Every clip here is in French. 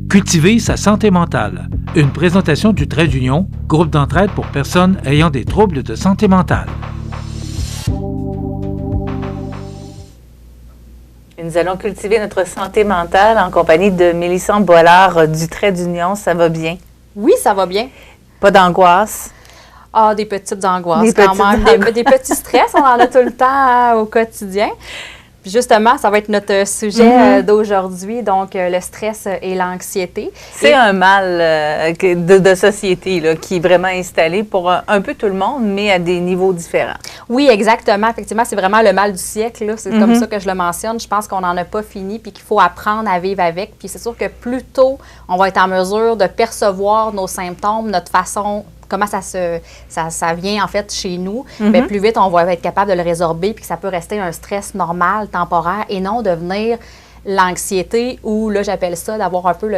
Cultiver sa santé mentale. Une présentation du Trait d'Union, groupe d'entraide pour personnes ayant des troubles de santé mentale. Nous allons cultiver notre santé mentale en compagnie de Mélissande Boilard du Trait d'Union. Ça va bien? Oui, ça va bien. Pas d'angoisse? Ah, des petites angoisses des quand petites même. Des petits stress, on en a tout le temps au quotidien. Puis justement, ça va être notre sujet d'aujourd'hui, donc le stress et l'anxiété. C'est un mal de société là, qui est vraiment installé pour un peu tout le monde, mais à des niveaux différents. Oui, exactement. Effectivement, c'est vraiment le mal du siècle, là. C'est comme ça que je le mentionne. Je pense qu'on n'en a pas fini puis qu'il faut apprendre à vivre avec. Puis c'est sûr que plus tôt on va être en mesure de percevoir nos symptômes, notre façon, comment ça vient en fait chez nous, bien, plus vite on va être capable de le résorber puis que ça peut rester un stress normal, temporaire et non devenir l'anxiété ou là j'appelle ça d'avoir un peu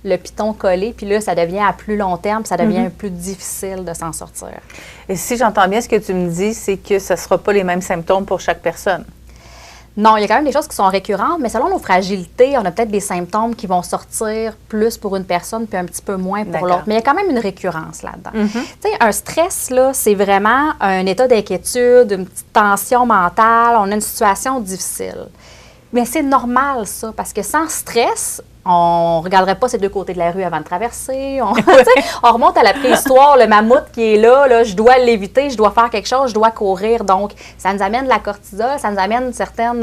le piton collé puis là ça devient à plus long terme, ça devient plus difficile de s'en sortir. Et si j'entends bien ce que tu me dis, c'est que ce ne sera pas les mêmes symptômes pour chaque personne. Non, il y a quand même des choses qui sont récurrentes, mais selon nos fragilités, on a peut-être des symptômes qui vont sortir plus pour une personne puis un petit peu moins pour l'autre. Mais il y a quand même une récurrence là-dedans. Tu sais, un stress, là, c'est vraiment un état d'inquiétude, une petite tension mentale, on a une situation difficile. Mais c'est normal, ça, parce que sans stress, on ne regarderait pas ces deux côtés de la rue avant de traverser. On remonte à la préhistoire, le mammouth qui est là, je dois l'éviter, je dois faire quelque chose, je dois courir. Donc, ça nous amène de la cortisol, ça nous amène certaines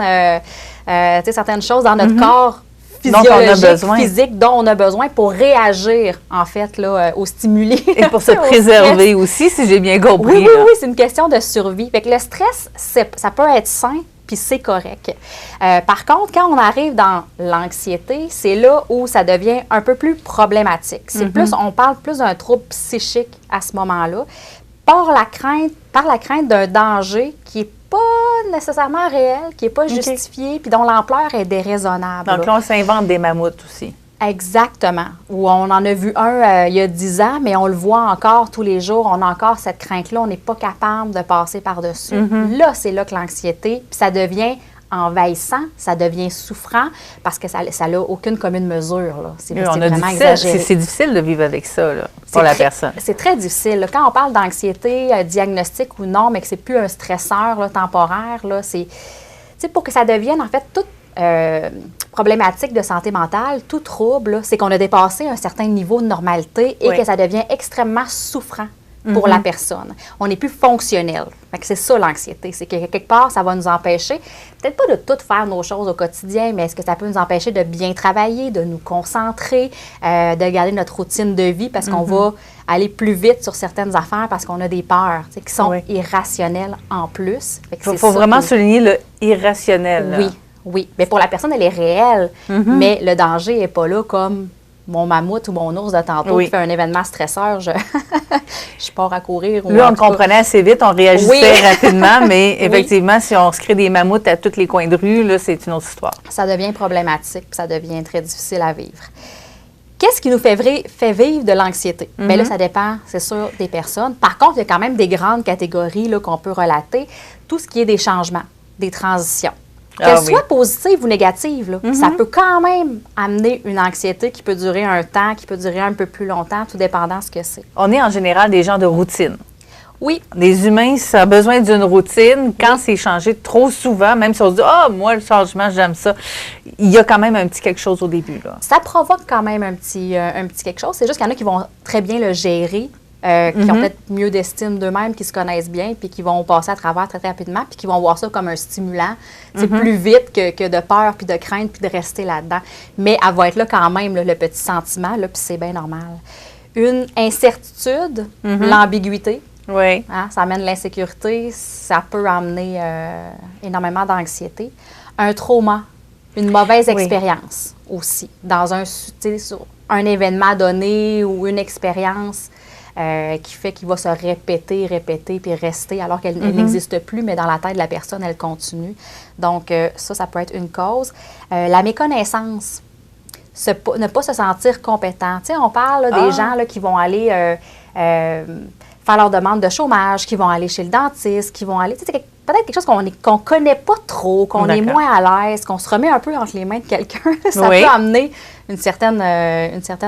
choses dans notre corps physiologique, physique, dont on a besoin pour réagir, en fait, là, aux stimuli. Et pour se préserver aussi, si j'ai bien compris. Oui, c'est une question de survie. Fait que le stress, ça peut être sain, puis c'est correct. Par contre, quand on arrive dans l'anxiété, c'est là où ça devient un peu plus problématique. C'est on parle plus d'un trouble psychique à ce moment-là, par la crainte d'un danger qui n'est pas nécessairement réel, qui n'est pas justifié, puis dont l'ampleur est déraisonnable. Donc là, on s'invente des mammouths aussi. Exactement. Où on en a vu un il y a 10 ans, mais on le voit encore tous les jours. On a encore cette crainte-là. On n'est pas capable de passer par-dessus. Là, c'est là que l'anxiété, puis ça devient envahissant, ça devient souffrant parce que ça n'a aucune commune mesure. Là. C'est vraiment exagéré. C'est difficile de vivre avec ça là, pour la personne. C'est très difficile. Là. Quand on parle d'anxiété, diagnostic ou non, mais que c'est plus un stresseur là, temporaire, là, c'est pour que ça devienne en fait toute problématique de santé mentale, tout trouble, c'est qu'on a dépassé un certain niveau de normalité et que ça devient extrêmement souffrant pour la personne. On n'est plus fonctionnel. Fait que c'est ça l'anxiété, c'est que quelque part, ça va nous empêcher, peut-être pas de tout faire nos choses au quotidien, mais est-ce que ça peut nous empêcher de bien travailler, de nous concentrer, de garder notre routine de vie parce qu'on va aller plus vite sur certaines affaires parce qu'on a des peurs qui sont irrationnelles en plus. Il faut vraiment souligner le irrationnel. Là. Oui. Mais pour la personne, elle est réelle, mais le danger n'est pas là comme mon mammouth ou mon ours de tantôt qui fait un événement stresseur, je pars à courir. Lui, on le comprenait assez vite, on réagissait rapidement, mais effectivement, si on se crée des mammouths à tous les coins de rue, là, c'est une autre histoire. Ça devient problématique, puis ça devient très difficile à vivre. Qu'est-ce qui nous fait vivre de l'anxiété? Bien là, ça dépend, c'est sûr, des personnes. Par contre, il y a quand même des grandes catégories là, qu'on peut relater. Tout ce qui est des changements, des transitions. Qu'elle soit positive ou négative, là, ça peut quand même amener une anxiété qui peut durer un temps, qui peut durer un peu plus longtemps, tout dépendant de ce que c'est. On est en général des gens de routine. Oui. Les humains, ça a besoin d'une routine. Quand c'est changé trop souvent, même si on se dit « Ah, moi, le changement, j'aime ça », il y a quand même un petit quelque chose au début. Là. Ça provoque quand même un petit quelque chose. C'est juste qu'il y en a qui vont très bien le gérer. Qui ont peut-être mieux d'estime d'eux-mêmes, qui se connaissent bien, puis qui vont passer à travers très rapidement, puis qui vont voir ça comme un stimulant, c'est plus vite que de peur, puis de crainte, puis de rester là-dedans. Mais elle va être là quand même, là, le petit sentiment, là, puis c'est bien normal. Une incertitude, l'ambiguïté, ça amène l'insécurité, ça peut amener énormément d'anxiété. Un trauma, une mauvaise expérience aussi, dans sur un événement donné ou une expérience qui fait qu'il va se répéter, puis rester, alors qu'elle n'existe plus, mais dans la tête de la personne, elle continue. Donc, ça peut être une cause. La méconnaissance, ne pas se sentir compétent. Tu sais, on parle là, des gens là, qui vont aller faire leur demande de chômage, qui vont aller chez le dentiste, qui vont aller... Peut-être quelque chose qu'on ne connaît pas trop, qu'on est moins à l'aise, qu'on se remet un peu entre les mains de quelqu'un. Ça peut amener une certaine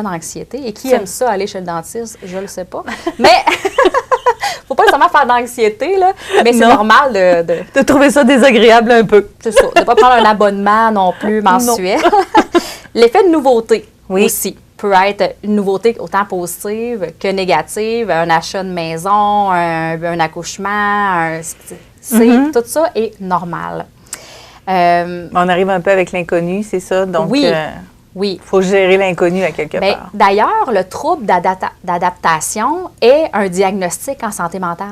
anxiété. Et qui aime ça, aller chez le dentiste? Je ne le sais pas. Mais faut pas nécessairement faire d'anxiété, là. Mais c'est normal de trouver ça désagréable un peu. C'est ça. De ne pas prendre un abonnement non plus mensuel. L'effet de nouveauté aussi peut être une nouveauté autant positive que négative. Un achat de maison, un accouchement, tout ça est normal. On arrive un peu avec l'inconnu, c'est ça? Donc, oui. Il faut gérer l'inconnu à quelque part. D'ailleurs, le trouble d'adaptation est un diagnostic en santé mentale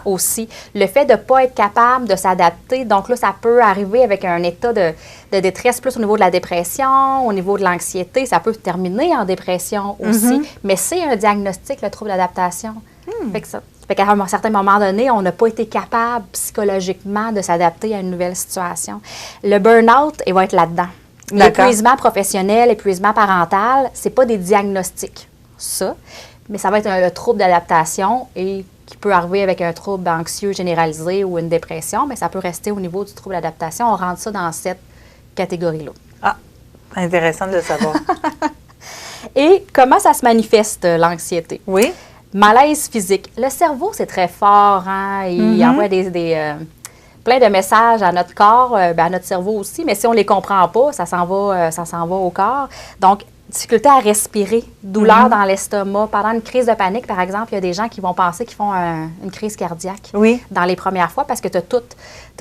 aussi. Le fait de ne pas être capable de s'adapter, donc là, ça peut arriver avec un état de détresse plus au niveau de la dépression, au niveau de l'anxiété. Ça peut terminer en dépression aussi, mais c'est un diagnostic, le trouble d'adaptation. Fait qu'à un certain moment donné, on n'a pas été capable psychologiquement de s'adapter à une nouvelle situation. Le burn-out, il va être là-dedans. L'épuisement professionnel, l'épuisement parental, c'est pas des diagnostics, ça, mais ça va être un trouble d'adaptation et qui peut arriver avec un trouble anxieux généralisé ou une dépression, mais ça peut rester au niveau du trouble d'adaptation. On rentre ça dans cette catégorie-là. Ah, intéressant de le savoir. Et comment ça se manifeste, l'anxiété? Oui. Malaise physique. Le cerveau, c'est très fort, hein? Il envoie plein de messages à notre corps, à notre cerveau aussi, mais si on ne les comprend pas, ça s'en va au corps. Donc, difficulté à respirer, douleur dans l'estomac. Pendant une crise de panique, par exemple, il y a des gens qui vont penser qu'ils font une crise cardiaque dans les premières fois parce que tu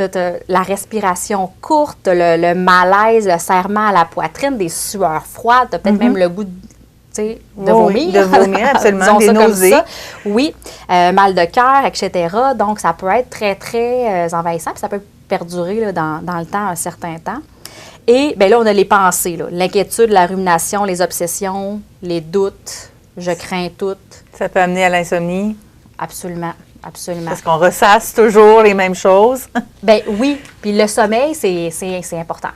as la respiration courte, le malaise, le serrement à la poitrine, des sueurs froides, tu as peut-être même le goût de vomir. De vomir, absolument, des nausées. Oui, mal de cœur, etc. Donc, ça peut être très, très envahissant, puis ça peut perdurer là, dans le temps, un certain temps. Et bien là, on a les pensées, l'inquiétude, la rumination, les obsessions, les doutes, je crains tout. Ça peut amener à l'insomnie? Absolument, absolument. Parce qu'on ressasse toujours les mêmes choses. Bien oui, puis le sommeil, c'est important.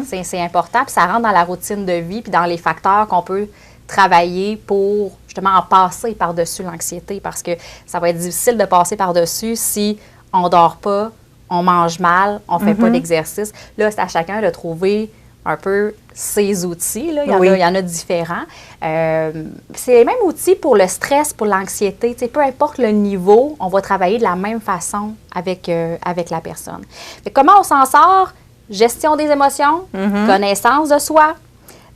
C'est important, puis ça rentre dans la routine de vie, puis dans les facteurs qu'on peut travailler pour justement en passer par-dessus l'anxiété, parce que ça va être difficile de passer par-dessus si on ne dort pas, on mange mal, on ne fait pas d'exercice. Là, c'est à chacun de trouver un peu ses outils. Là. Il y en a différents. C'est les mêmes outils pour le stress, pour l'anxiété. Peu importe le niveau, on va travailler de la même façon avec la personne. Mais comment on s'en sort? Gestion des émotions, connaissance de soi,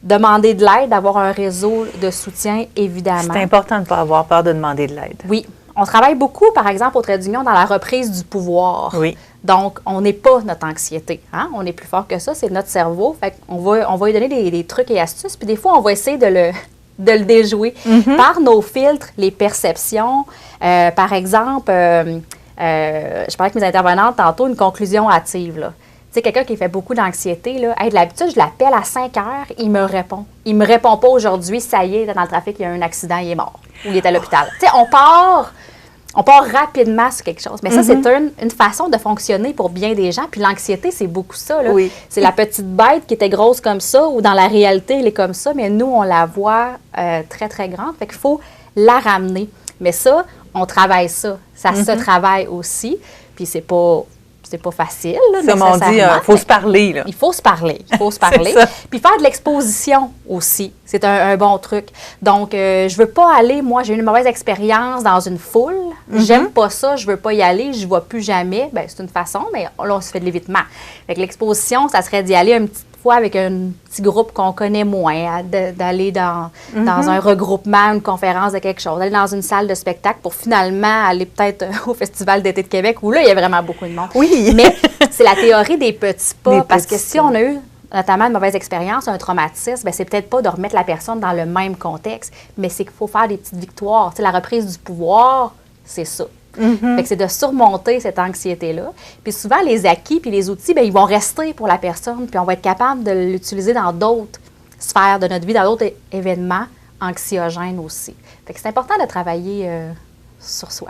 demander de l'aide, avoir un réseau de soutien, évidemment. C'est important de ne pas avoir peur de demander de l'aide. Oui. On travaille beaucoup, par exemple, au Trait d'Union, dans la reprise du pouvoir. Oui. Donc, on n'est pas notre anxiété. Hein? On est plus fort que ça, c'est notre cerveau. Fait qu'on va lui donner des trucs et astuces, puis des fois, on va essayer de le déjouer par nos filtres, les perceptions. Par exemple, je parlais avec mes intervenantes tantôt, une conclusion hâtive, là. Tu sais, quelqu'un qui fait beaucoup d'anxiété, là, de l'habitude, je l'appelle à 5 heures, il me répond. Il me répond pas aujourd'hui, ça y est, dans le trafic, il y a eu un accident, il est mort. Ou il est à l'hôpital. Tu sais, on part rapidement sur quelque chose. Mais ça, c'est une façon de fonctionner pour bien des gens. Puis l'anxiété, c'est beaucoup ça. Là. Oui. C'est la petite bête qui était grosse comme ça, ou dans la réalité, elle est comme ça, mais nous, on la voit très, très grande. Fait qu'il faut la ramener. Mais ça, on travaille ça. Ça se travaille aussi. Puis c'est pas facile, là, comme on dit, il faut se parler. Là. Il faut se parler. Il faut se parler. Puis faire de l'exposition aussi, c'est un bon truc. Donc, je veux pas aller, moi, j'ai eu une mauvaise expérience dans une foule. J'aime pas ça, je veux pas y aller, je vois plus jamais. Bien, c'est une façon, mais là, on se fait de l'évitement. Fait que l'exposition, ça serait d'y aller une petite fois avec un petit groupe qu'on connaît moins, d'aller dans un regroupement, une conférence de quelque chose, d'aller dans une salle de spectacle pour finalement aller peut-être au Festival d'été de Québec où là, il y a vraiment beaucoup de monde. Oui. Mais c'est la théorie des petits pas, parce que si on a eu notamment une mauvaise expérience, un traumatisme, bien, c'est peut-être pas de remettre la personne dans le même contexte, mais c'est qu'il faut faire des petites victoires. Tu sais, la reprise du pouvoir, c'est ça. Fait que c'est de surmonter cette anxiété-là. Puis souvent, les acquis puis les outils, bien, ils vont rester pour la personne, puis on va être capable de l'utiliser dans d'autres sphères de notre vie, dans d'autres événements anxiogènes aussi. Fait que c'est important de travailler sur soi.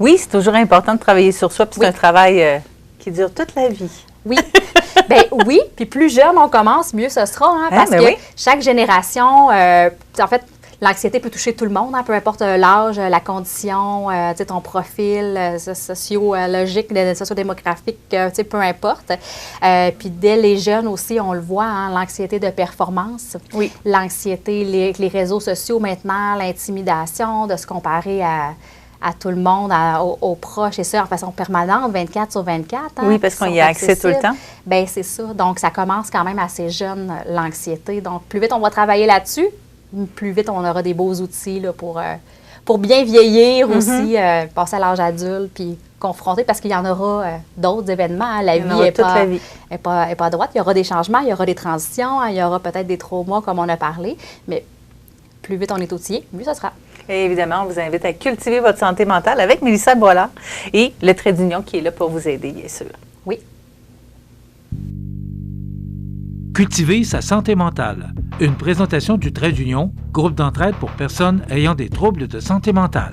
Oui, c'est toujours important de travailler sur soi, puis c'est un travail qui dure toute la vie. Oui. Bien oui, puis plus jeune on commence, mieux ce sera, hein, parce que chaque génération, en fait, L'anxiété peut toucher tout le monde, hein, peu importe l'âge, la condition, ton profil sociologique, sociodémographique, peu importe. Puis dès les jeunes aussi, on le voit, hein, l'anxiété de performance, Oui. l'anxiété, les réseaux sociaux maintenant, l'intimidation, de se comparer à tout le monde, aux proches, et ça en façon permanente, 24 sur 24. Hein, Oui, parce qu'on y a accès tout le temps. Bien, c'est ça. Donc, ça commence quand même assez jeune, l'anxiété. Donc, plus vite on va travailler là-dessus, plus vite on aura des beaux outils là, pour bien vieillir aussi, passer à l'âge adulte, puis confronter, parce qu'il y en aura d'autres événements. Hein. La vie n'est pas droite. Il y aura des changements, il y aura des transitions, hein, il y aura peut-être des traumas, comme on a parlé, mais plus vite on est outillé, mieux ce sera. Et évidemment, on vous invite à cultiver votre santé mentale avec Mélissa Boilard et le Trait d'Union qui est là pour vous aider, bien sûr. Oui. Cultiver sa santé mentale. Une présentation du Trait d'Union, groupe d'entraide pour personnes ayant des troubles de santé mentale.